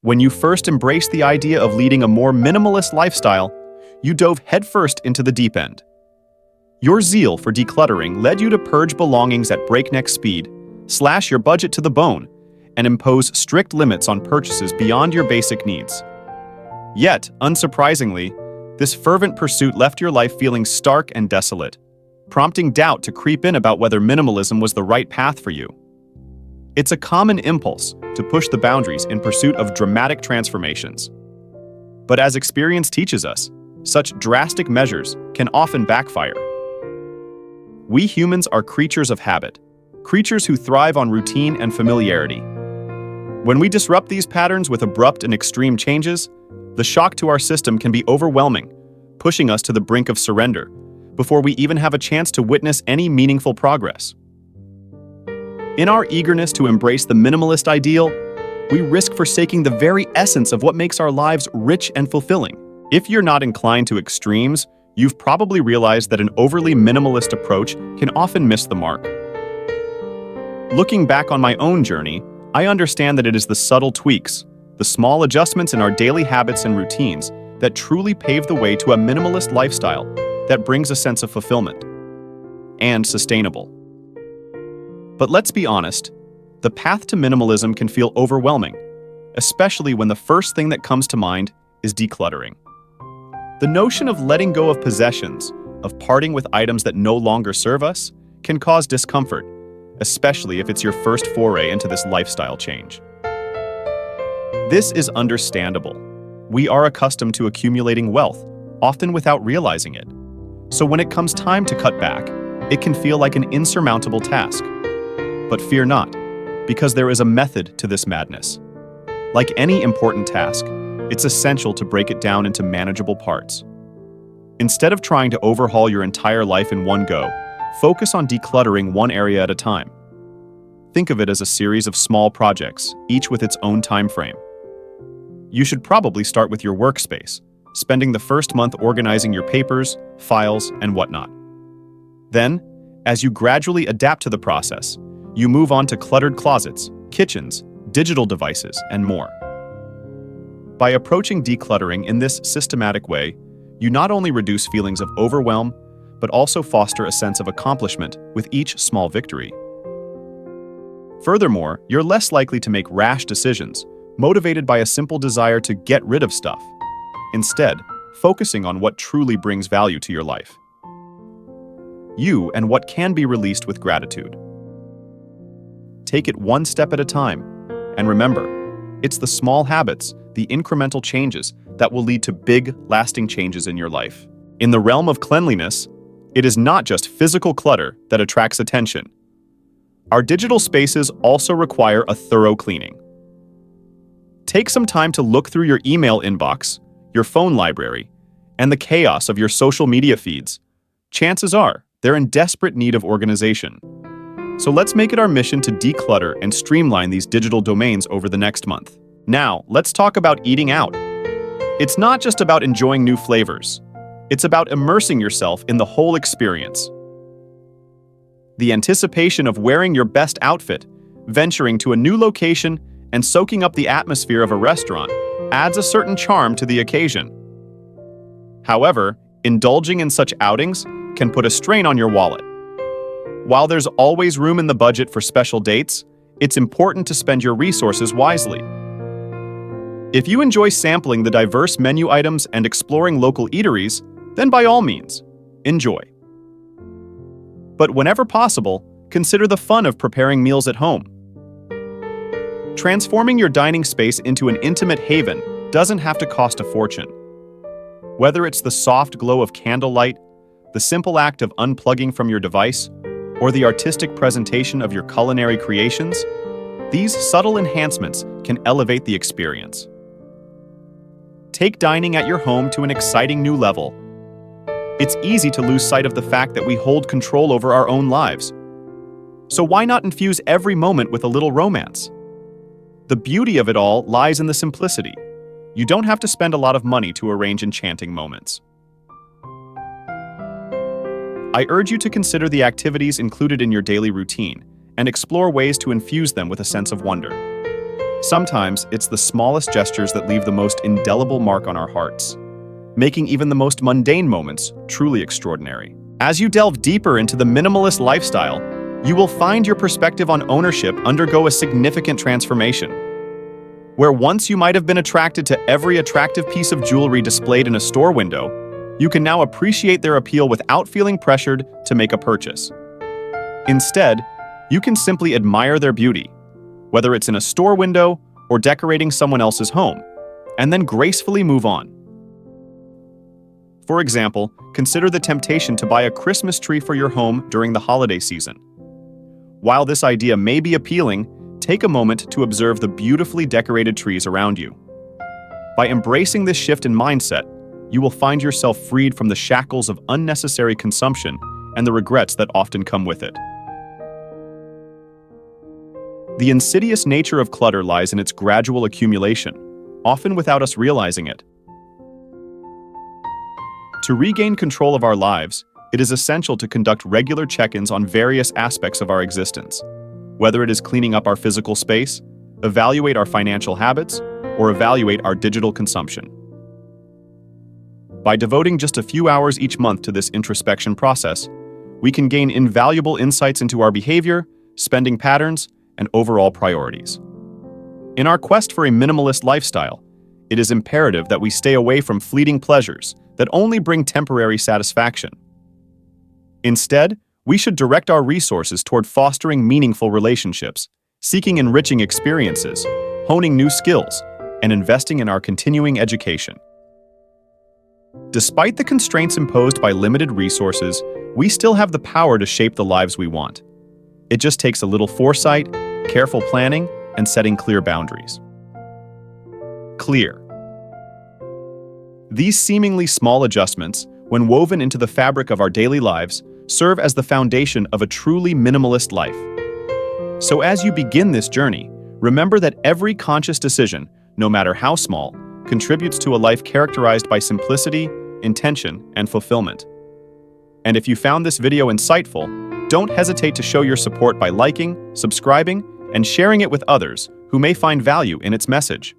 When you first embraced the idea of leading a more minimalist lifestyle, you dove headfirst into the deep end. Your zeal for decluttering led you to purge belongings at breakneck speed, slash your budget to the bone, and impose strict limits on purchases beyond your basic needs. Yet, unsurprisingly, this fervent pursuit left your life feeling stark and desolate, prompting doubt to creep in about whether minimalism was the right path for you. It's a common impulse to push the boundaries in pursuit of dramatic transformations. But as experience teaches us, such drastic measures can often backfire. We humans are creatures of habit, creatures who thrive on routine and familiarity. When we disrupt these patterns with abrupt and extreme changes, the shock to our system can be overwhelming, pushing us to the brink of surrender, before we even have a chance to witness any meaningful progress. In our eagerness to embrace the minimalist ideal, we risk forsaking the very essence of what makes our lives rich and fulfilling. If you're not inclined to extremes, you've probably realized that an overly minimalist approach can often miss the mark. Looking back on my own journey, I understand that it is the subtle tweaks, the small adjustments in our daily habits and routines that truly pave the way to a minimalist lifestyle that brings a sense of fulfillment and sustainable. But let's be honest, the path to minimalism can feel overwhelming, especially when the first thing that comes to mind is decluttering. The notion of letting go of possessions, of parting with items that no longer serve us, can cause discomfort, especially if it's your first foray into this lifestyle change. This is understandable. We are accustomed to accumulating wealth, often without realizing it. So when it comes time to cut back, it can feel like an insurmountable task. But fear not, because there is a method to this madness. Like any important task, it's essential to break it down into manageable parts. Instead of trying to overhaul your entire life in one go, focus on decluttering one area at a time. Think of it as a series of small projects, each with its own time frame. You should probably start with your workspace, spending the first month organizing your papers, files, and whatnot. Then, as you gradually adapt to the process, you move on to cluttered closets, kitchens, digital devices, and more. By approaching decluttering in this systematic way, you not only reduce feelings of overwhelm, but also foster a sense of accomplishment with each small victory. Furthermore, you're less likely to make rash decisions, motivated by a simple desire to get rid of stuff, instead, focusing on what truly brings value to your life. You and what can be released with gratitude. Take it one step at a time, and remember, it's the small habits, the incremental changes, that will lead to big, lasting changes in your life. In the realm of cleanliness, it is not just physical clutter that attracts attention. Our digital spaces also require a thorough cleaning. Take some time to look through your email inbox, your phone library, and the chaos of your social media feeds. Chances are, they're in desperate need of organization. So let's make it our mission to declutter and streamline these digital domains over the next month. Now, let's talk about eating out. It's not just about enjoying new flavors. It's about immersing yourself in the whole experience. The anticipation of wearing your best outfit, venturing to a new location, and soaking up the atmosphere of a restaurant adds a certain charm to the occasion. However, indulging in such outings can put a strain on your wallet. While there's always room in the budget for special dates, it's important to spend your resources wisely. If you enjoy sampling the diverse menu items and exploring local eateries, then by all means, enjoy. But whenever possible, consider the fun of preparing meals at home. Transforming your dining space into an intimate haven doesn't have to cost a fortune. Whether it's the soft glow of candlelight, the simple act of unplugging from your device, or the artistic presentation of your culinary creations, these subtle enhancements can elevate the experience. Take dining at your home to an exciting new level. It's easy to lose sight of the fact that we hold control over our own lives. So why not infuse every moment with a little romance? The beauty of it all lies in the simplicity. You don't have to spend a lot of money to arrange enchanting moments. I urge you to consider the activities included in your daily routine and explore ways to infuse them with a sense of wonder. Sometimes it's the smallest gestures that leave the most indelible mark on our hearts, making even the most mundane moments truly extraordinary. As you delve deeper into the minimalist lifestyle, you will find your perspective on ownership undergo a significant transformation. Where once you might have been attracted to every attractive piece of jewelry displayed in a store window, you can now appreciate their appeal without feeling pressured to make a purchase. Instead, you can simply admire their beauty, whether it's in a store window or decorating someone else's home, and then gracefully move on. For example, consider the temptation to buy a Christmas tree for your home during the holiday season. While this idea may be appealing, take a moment to observe the beautifully decorated trees around you. By embracing this shift in mindset, you will find yourself freed from the shackles of unnecessary consumption and the regrets that often come with it. The insidious nature of clutter lies in its gradual accumulation, often without us realizing it. To regain control of our lives, it is essential to conduct regular check-ins on various aspects of our existence, whether it is cleaning up our physical space, evaluate our financial habits, or evaluate our digital consumption. By devoting just a few hours each month to this introspection process, we can gain invaluable insights into our behavior, spending patterns, and overall priorities. In our quest for a minimalist lifestyle, it is imperative that we stay away from fleeting pleasures that only bring temporary satisfaction. Instead, we should direct our resources toward fostering meaningful relationships, seeking enriching experiences, honing new skills, and investing in our continuing education. Despite the constraints imposed by limited resources, we still have the power to shape the lives we want. It just takes a little foresight, careful planning, and setting clear boundaries. Clear. These seemingly small adjustments, when woven into the fabric of our daily lives, serve as the foundation of a truly minimalist life. So as you begin this journey, remember that every conscious decision, no matter how small, contributes to a life characterized by simplicity, intention, and fulfillment. And if you found this video insightful, don't hesitate to show your support by liking, subscribing, and sharing it with others who may find value in its message.